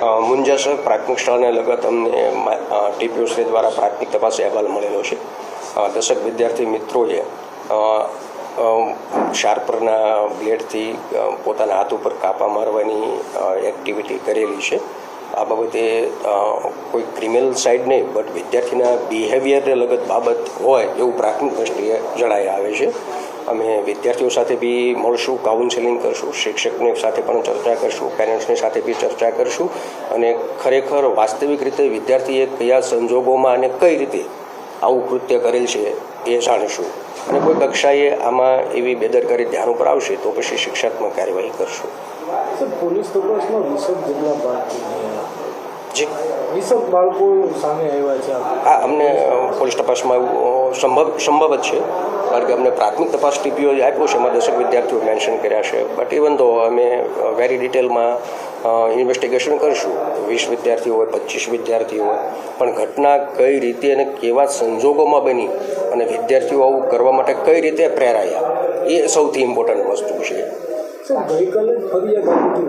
મુંજાસર પ્રાથમિક શાળાને લગત અમને ટીપીઓ શ્રી દ્વારા પ્રાથમિક તપાસ અહેવાલ મળેલો છે. 10 વિદ્યાર્થી મિત્રોએ શાર્પરના બ્લેડથી પોતાના હાથ ઉપર કાપા મારવાની એક્ટિવિટી કરેલી છે. આ બાબતે કોઈ ક્રિમિનલ સાઇડ નહીં, બટ વિદ્યાર્થીના બિહેવિયરને લગત બાબત હોય એવું પ્રાથમિક દ્રષ્ટિએ જણાઈ આવે છે. અમે વિદ્યાર્થીઓ સાથે બી મળશું, કાઉન્સેલિંગ કરશું, શિક્ષકની સાથે પણ ચર્ચા કરશું, પેરેન્ટ્સની સાથે બી ચર્ચા કરશું અને ખરેખર વાસ્તવિક રીતે વિદ્યાર્થીએ કયા સંજોગોમાં અને કઈ રીતે આવું કૃત્ય કરેલ છે એ જાણીશું અને કોઈ કક્ષાએ આમાં એવી બેદરકારી ધ્યાન ઉપર આવશે તો પછી શિક્ષાત્મક કાર્યવાહી કરશું. પોલીસ તપાસમાં 20 જેટલા બાળકો સામે આવ્યા છે. હા, અમને પોલીસ તપાસમાં એવું સંભવ જ છે, કારણ કે અમને પ્રાથમિક તપાસ ટીપીઓ આપ્યો છે, એમાં 10 વિદ્યાર્થીઓ મેન્શન કર્યા છે. બટ ઇવન તો અમે વેરી ડિટેલમાં ઇન્વેસ્ટિગેશન કરશું. 20 વિદ્યાર્થીઓ હોય, 25 વિદ્યાર્થીઓ હોય, પણ ઘટના કઈ રીતે અને કેવા સંજોગોમાં બની અને વિદ્યાર્થીઓ આવું કરવા માટે કઈ રીતે પ્રેરાયા એ સૌથી ઇમ્પોર્ટન્ટ વસ્તુ છે. ગઈકાલે ફરિયાદ